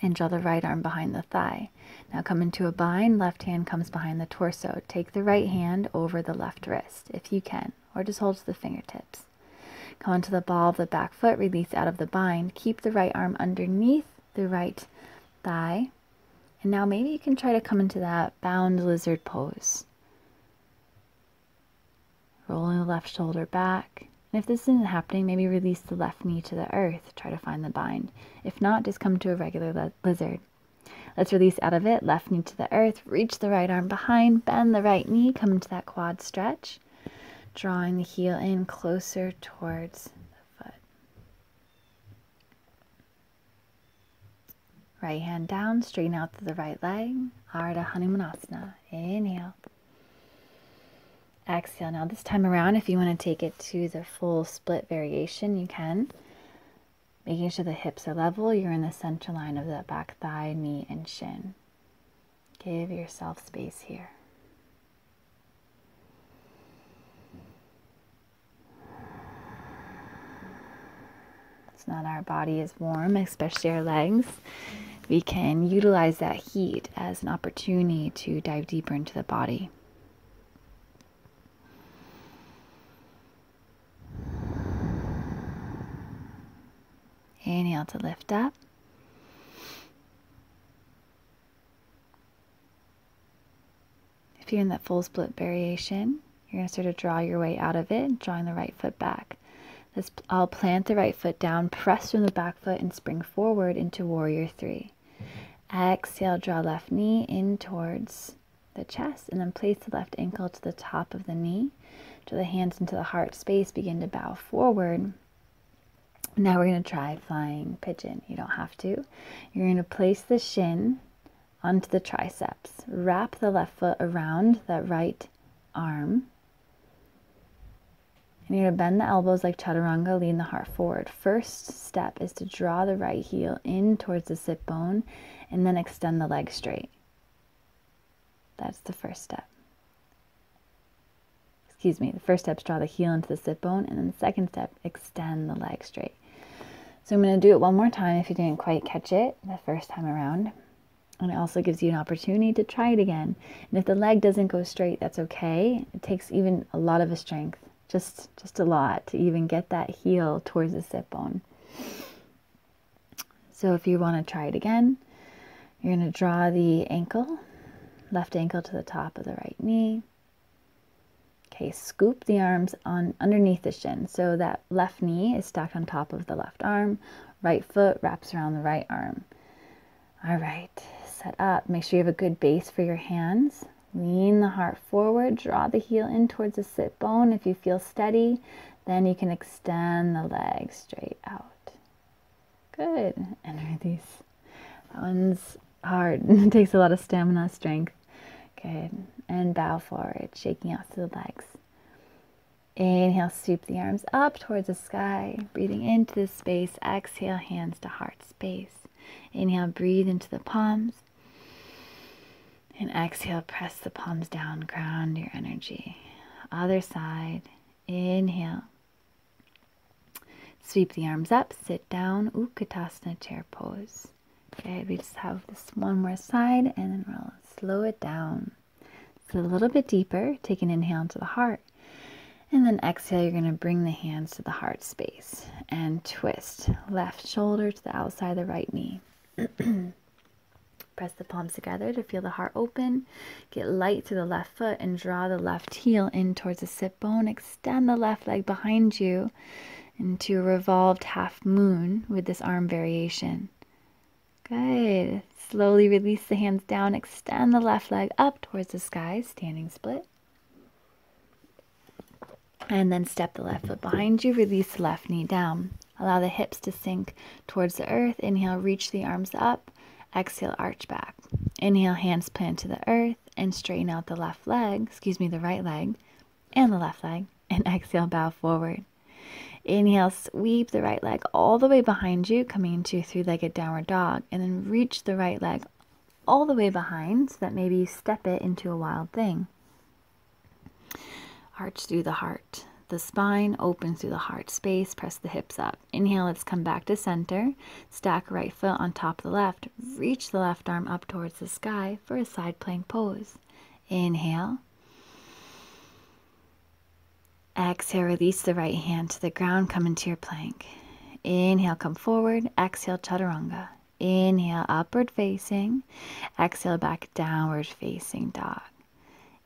A: And draw the right arm behind the thigh. Now come into a bind. Left hand comes behind the torso. Take the right hand over the left wrist, if you can, or just hold to the fingertips. Come into the ball of the back foot. Release out of the bind. Keep the right arm underneath the right thigh. And now maybe you can try to come into that bound lizard pose. Rolling the left shoulder back. And if this isn't happening, maybe release the left knee to the earth. Try to find the bind. If not, just come to a regular lizard. Let's release out of it. Left knee to the earth. Reach the right arm behind. Bend the right knee. Come into that quad stretch. Drawing the heel in closer towards the foot. Right hand down. Straighten out to the right leg. Ardha Hanumanasana. Inhale. Exhale. Now this time around, if you want to take it to the full split variation, you can. Making sure the hips are level, you're in the center line of that back thigh, knee, and shin. Give yourself space here. It's not our body is warm, especially our legs. We can utilize that heat as an opportunity to dive deeper into the body. Inhale to lift up. If you're in that full split variation, you're going to start to draw your way out of it, drawing the right foot back. I'll plant the right foot down, press from the back foot, and spring forward into warrior three. Exhale, draw left knee in towards the chest, and then place the left ankle to the top of the knee. Draw the hands into the heart space, begin to bow forward. Now we're going to try flying pigeon. You don't have to. You're going to place the shin onto the triceps. Wrap the left foot around that right arm. And you're going to bend the elbows like chaturanga, lean the heart forward. First step is to draw the right heel in towards the sit bone and then extend the leg straight. That's the first step. The first step is draw the heel into the sit bone, and then the second step, extend the leg straight. So I'm going to do it one more time if you didn't quite catch it the first time around. And it also gives you an opportunity to try it again. And if the leg doesn't go straight, that's okay. It takes even a lot of strength, just a lot, to even get that heel towards the sit bone. So if you want to try it again, you're going to draw the ankle, left ankle to the top of the right knee. Okay, scoop the arms on underneath the shin. So that left knee is stacked on top of the left arm. Right foot wraps around the right arm. All right, set up. Make sure you have a good base for your hands. Lean the heart forward. Draw the heel in towards the sit bone. If you feel steady, then you can extend the legs straight out. Good. And release. That one's hard. It takes a lot of stamina, strength. Good. And bow forward, shaking out through the legs. Inhale, sweep the arms up towards the sky. Breathing into the space. Exhale, hands to heart space. Inhale, breathe into the palms. And exhale, press the palms down, ground your energy. Other side. Inhale. Sweep the arms up, sit down, Utkatasana chair pose. Okay, we just have this one more side, and then we'll slow it down. So a little bit deeper, take an inhale into the heart. And then exhale, you're going to bring the hands to the heart space and twist. Left shoulder to the outside of the right knee. Press the palms together to feel the heart open. Get light through the left foot and draw the left heel in towards the sit bone. Extend the left leg behind you into a revolved half moon with this arm variation. Good. Slowly release the hands down. Extend the left leg up towards the sky, standing split. And then step the left foot behind you. Release the left knee down. Allow the hips to sink towards the earth. Inhale, reach the arms up. Exhale, arch back. Inhale, hands plant to the earth and straighten out the left leg, the right leg and the left leg. And exhale, bow forward. Inhale, sweep the right leg all the way behind you, coming into a three-legged downward dog. And then reach the right leg all the way behind so that maybe you step it into a wild thing. Arch through the heart. The spine opens through the heart space. Press the hips up. Inhale, let's come back to center. Stack right foot on top of the left. Reach the left arm up towards the sky for a side plank pose. Inhale. Exhale, release the right hand to the ground. Come into your plank. Inhale, come forward. Exhale, chaturanga. Inhale, upward facing. Exhale, back downward facing dog.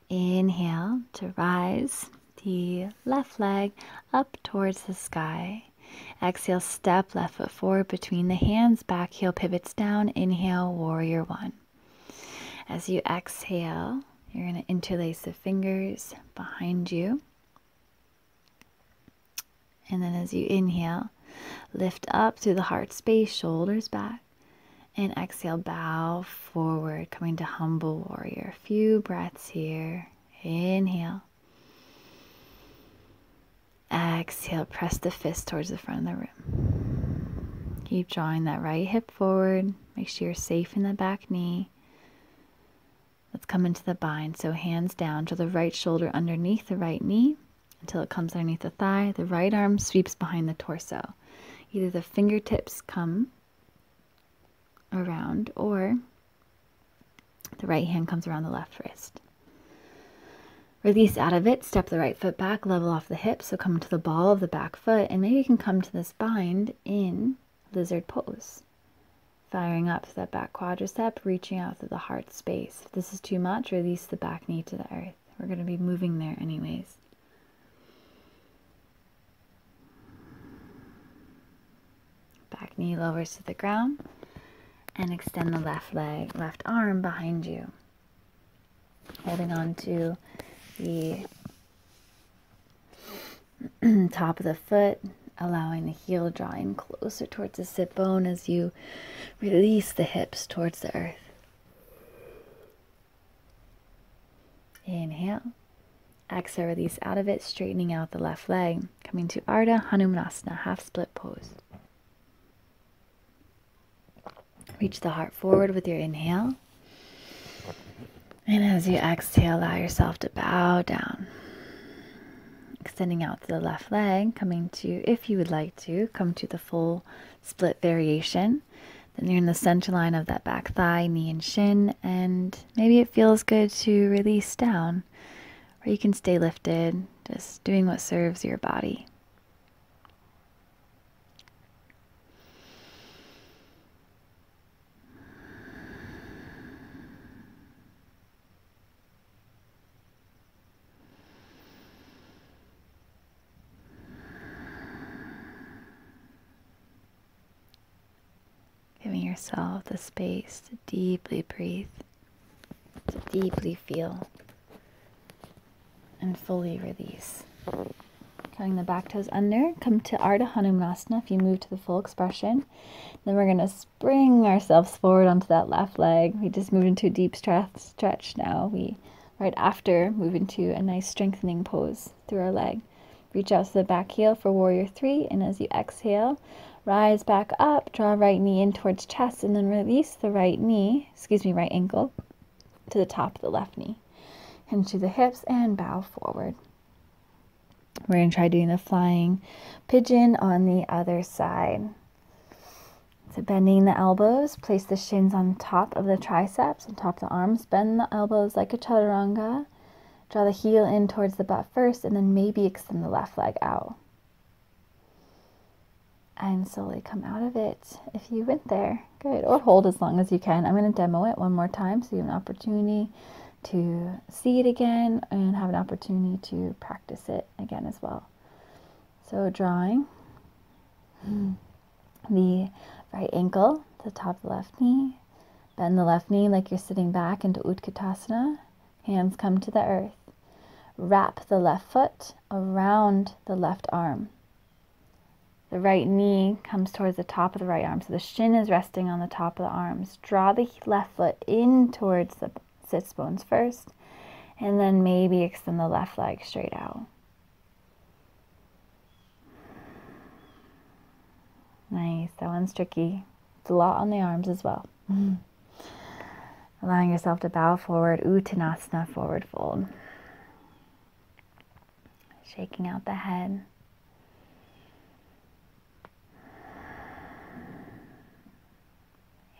A: Inhale to rise the left leg up towards the sky. Exhale, step left foot forward between the hands. Back heel pivots down. Inhale, warrior one. As you exhale, you're going to interlace the fingers behind you. And then as you inhale, lift up through the heart space, shoulders back. And exhale, bow forward, coming to humble warrior. A few breaths here. Inhale. Exhale, press the fist towards the front of the room. Keep drawing that right hip forward. Make sure you're safe in the back knee. Let's come into the bind. So hands down to the right shoulder underneath the right knee until it comes underneath the thigh. The right arm sweeps behind the torso. Either the fingertips come around or the right hand comes around the left wrist. Release out of it, step the right foot back, level off the hips, so come to the ball of the back foot, and maybe you can come to this bind in lizard pose. Firing up that back quadricep, reaching out through the heart space. If this is too much, release the back knee to the earth. We're going to be moving there anyways. Back knee lowers to the ground. And extend the left leg, left arm behind you. Holding on to the top of the foot, allowing the heel to draw in closer towards the sit bone as you release the hips towards the earth. Inhale. Exhale, release out of it, straightening out the left leg, coming to Ardha Hanumanasana, half split pose. Reach the heart forward with your inhale. And as you exhale, allow yourself to bow down. Extending out to the left leg, coming to, if you would like to, come to the full split variation. Then you're in the center line of that back thigh, knee and shin, and maybe it feels good to release down, or you can stay lifted, just doing what serves your body. yourself the space to deeply breathe, to deeply feel, and fully release. Coming the back toes under, come to Ardha Hanumanasana if you move to the full expression. Then we're going to spring ourselves forward onto that left leg. We just moved into a deep stretch now. We, right after, move into a nice strengthening pose through our leg. Reach out to the back heel for warrior 3, and as you exhale, rise back up, draw right knee in towards chest, and then release the right ankle to the top of the left knee. Hinge through the hips and bow forward. We're going to try doing the flying pigeon on the other side. So bending the elbows, place the shins on top of the triceps, on top of the arms. Bend the elbows like a chaturanga. Draw the heel in towards the butt first, and then maybe extend the left leg out. And slowly come out of it if you went there. Good. Or hold as long as you can. I'm going to demo it one more time so you have an opportunity to see it again and have an opportunity to practice it again as well. So drawing the right ankle to the top of the left knee. Bend the left knee like you're sitting back into Utkatasana. Hands come to the earth. Wrap the left foot around the left arm. The right knee comes towards the top of the right arm. So the shin is resting on the top of the arms. Draw the left foot in towards the sits bones first, and then maybe extend the left leg straight out. Nice. That one's tricky. It's a lot on the arms as well. Allowing yourself to bow forward, Uttanasana, forward fold. Shaking out the head.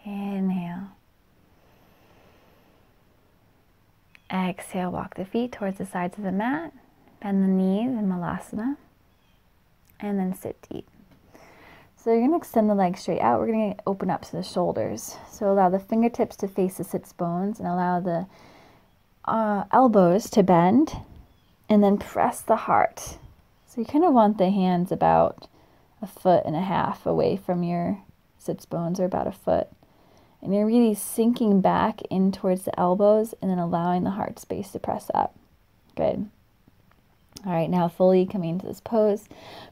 A: Inhale. Exhale, walk the feet towards the sides of the mat. Bend the knees in Malasana. And then sit deep. So you're going to extend the legs straight out. We're going to open up to the shoulders. So allow the fingertips to face the sits bones and allow the elbows to bend. And then press the heart. So you kind of want the hands about 1.5 feet away from your sits bones, or about 1 foot. And you're really sinking back in towards the elbows and then allowing the heart space to press up. Good. All right, now fully coming into this pose,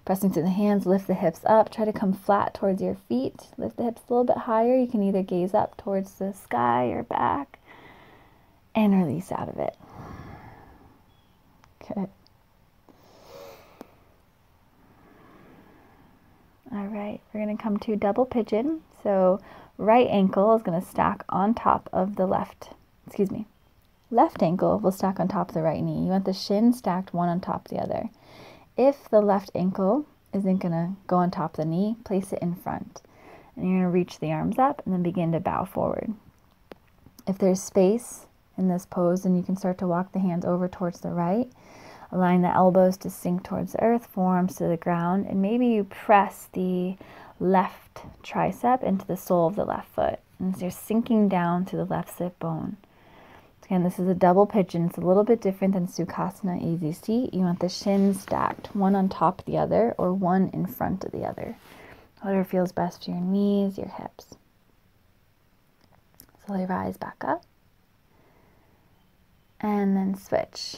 A: pressing through the hands, lift the hips up, try to come flat towards your feet, lift the hips a little bit higher. You can either gaze up towards the sky or back, and release out of it. Good. All right, we're going to come to double pigeon. So right ankle is going to stack on top of the left ankle will stack on top of the right knee. You want the shin stacked one on top of the other. If the left ankle isn't going to go on top of the knee, place it in front. And you're going to reach the arms up and then begin to bow forward. If there's space in this pose, then you can start to walk the hands over towards the right, allowing the elbows to sink towards the earth, forearms to the ground, and maybe you press the left tricep into the sole of the left foot. And so you're sinking down to the left sit bone. Again, this is a double pigeon. It's a little bit different than Sukhasana, easy seat. You want the shins stacked, one on top of the other, or one in front of the other. Whatever feels best for your knees, your hips. Slowly rise back up. And then switch.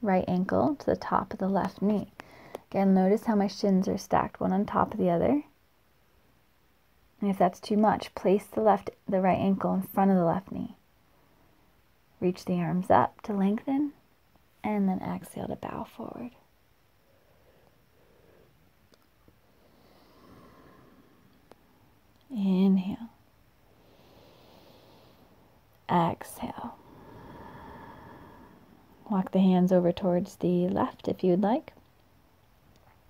A: Right ankle to the top of the left knee. Again, notice how my shins are stacked, one on top of the other. And if that's too much, place the right ankle in front of the left knee. Reach the arms up to lengthen, and then exhale to bow forward. Inhale. Exhale. Walk the hands over towards the left if you would like.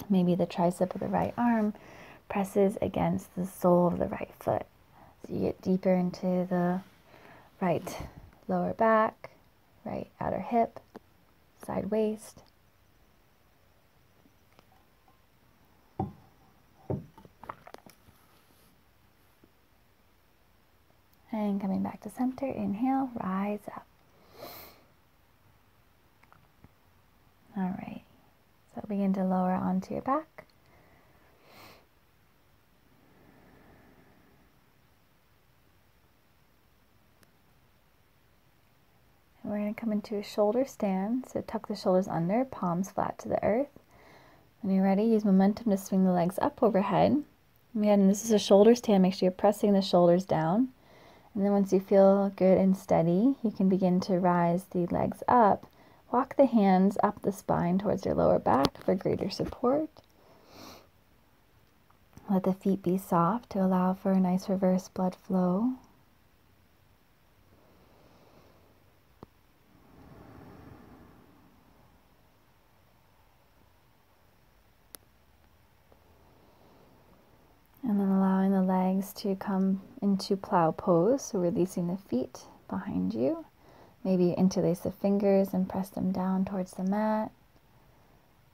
A: Maybe the tricep of the right arm presses against the sole of the right foot. So you get deeper into the right lower back, right outer hip, side waist. And coming back to center, inhale, rise up. All right, so begin to lower onto your back. we're going to come into a shoulder stand. So tuck the shoulders under, palms flat to the earth. When you're ready, use momentum to swing the legs up overhead. Again, this is a shoulder stand. Make sure you're pressing the shoulders down. And then once you feel good and steady, you can begin to rise the legs up. Walk the hands up the spine towards your lower back for greater support. Let the feet be soft to allow for a nice reverse blood flow. And then allowing the legs to come into plow pose, so releasing the feet behind you. Maybe interlace the fingers and press them down towards the mat.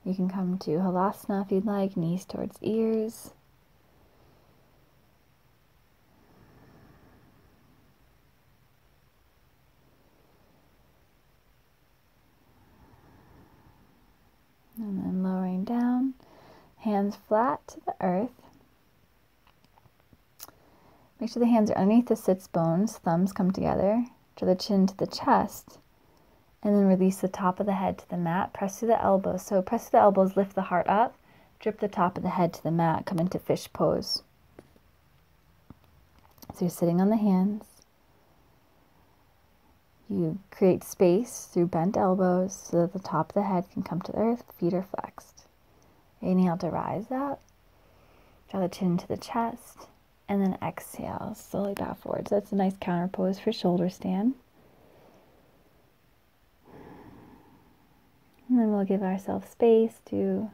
A: You can come to Halasana if you'd like, knees towards ears. And then lowering down, hands flat to the earth. Make sure the hands are underneath the sits bones, thumbs come together, draw the chin to the chest, and then release the top of the head to the mat. Press through the elbows. So press through the elbows, lift the heart up, drip the top of the head to the mat, come into fish pose. So you're sitting on the hands. You create space through bent elbows so that the top of the head can come to the earth, feet are flexed. Inhale to rise up, draw the chin to the chest, and then exhale, slowly bow forward. So that's a nice counter pose for shoulder stand. And then we'll give ourselves space to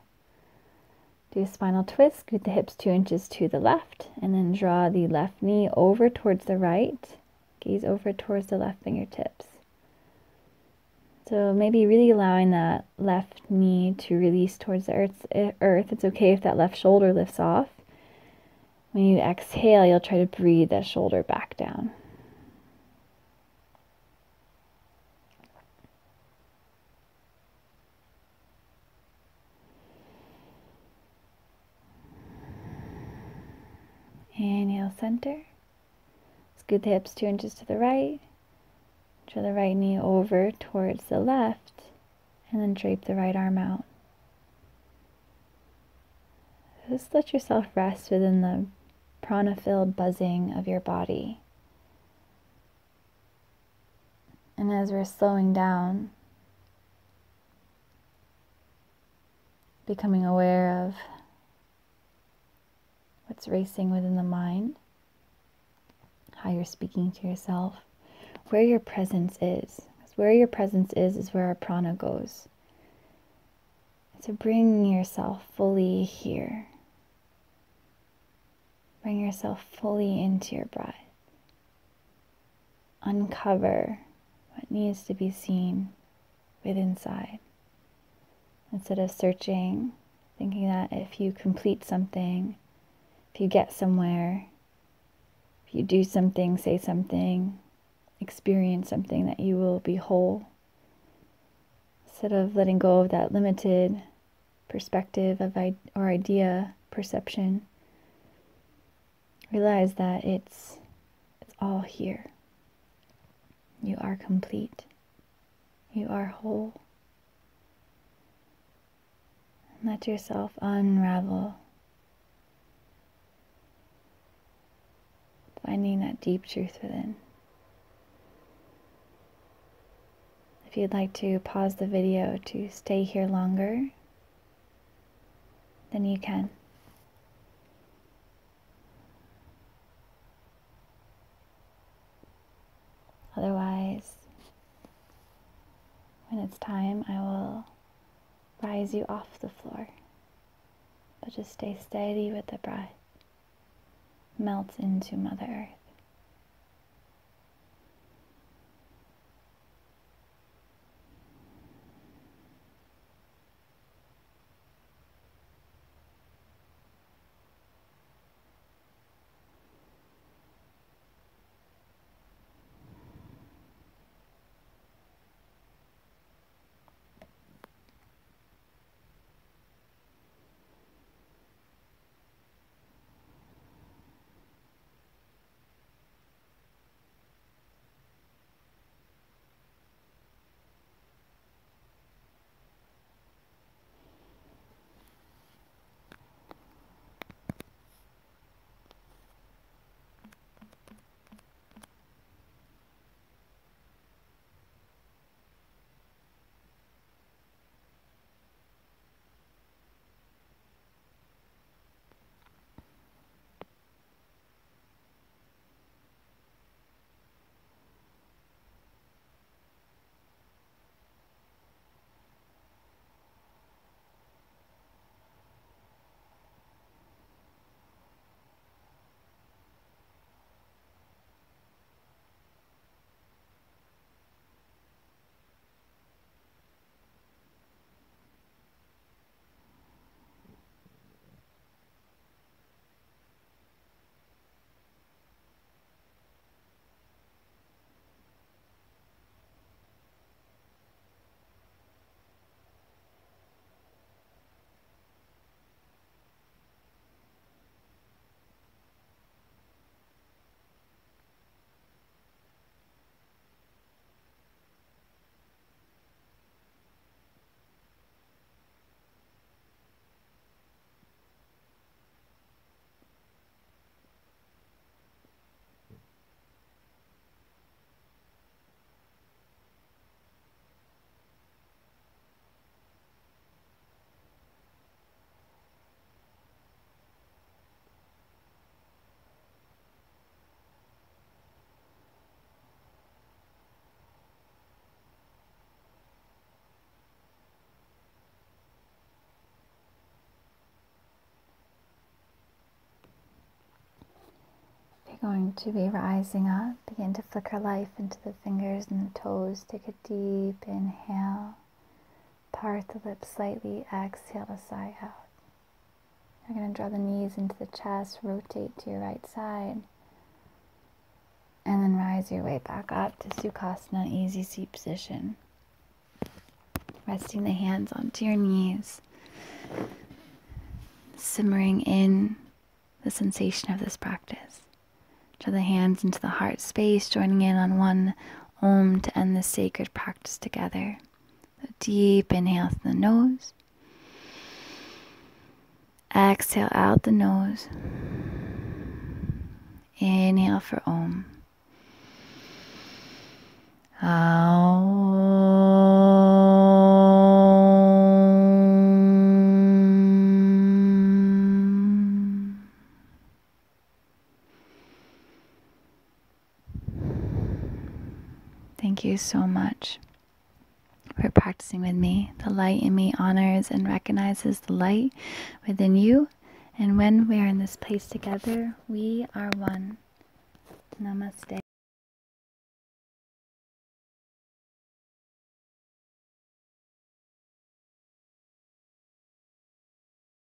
A: do a spinal twist, scoot the hips 2 inches to the left, and then draw the left knee over towards the right, gaze over towards the left fingertips. So maybe really allowing that left knee to release towards the earth. It's okay if that left shoulder lifts off. When you exhale, you'll try to breathe that shoulder back down. Inhale, center. Scoot the hips 2 inches to the right. Draw the right knee over towards the left, and then drape the right arm out. Just let yourself rest within the prana-filled buzzing of your body. And as we're slowing down, becoming aware of what's racing within the mind, how you're speaking to yourself, where your presence is. Because where your presence is where our prana goes. So bring yourself fully here. Bring yourself fully into your breath. Uncover what needs to be seen within inside. Instead of searching, thinking that if you complete something, if you get somewhere, if you do something, say something, experience something, that you will be whole. Instead of letting go of that limited perspective of or idea, perception, realize that it's all here. You are complete. You are whole. And let yourself unravel, finding that deep truth within. If you'd like to pause the video to stay here longer, then you can. Otherwise, when it's time, I will rise you off the floor. But just stay steady with the breath. Melt into Mother Earth. Going to be rising up. Begin to flicker life into the fingers and the toes. Take a deep inhale. Part the lips slightly. Exhale to sigh out. You're going to draw the knees into the chest. Rotate to your right side. And then rise your way back up to Sukhasana, easy seat position. Resting the hands onto your knees. Simmering in the sensation of this practice. Draw the hands into the heart space, joining in on one Om to end this sacred practice together. A deep inhale through the nose. Exhale out the nose. Inhale for Om. Thank you so much for practicing with me. The light in me honors and recognizes the light within you. And when we are in this place together, we are one. Namaste.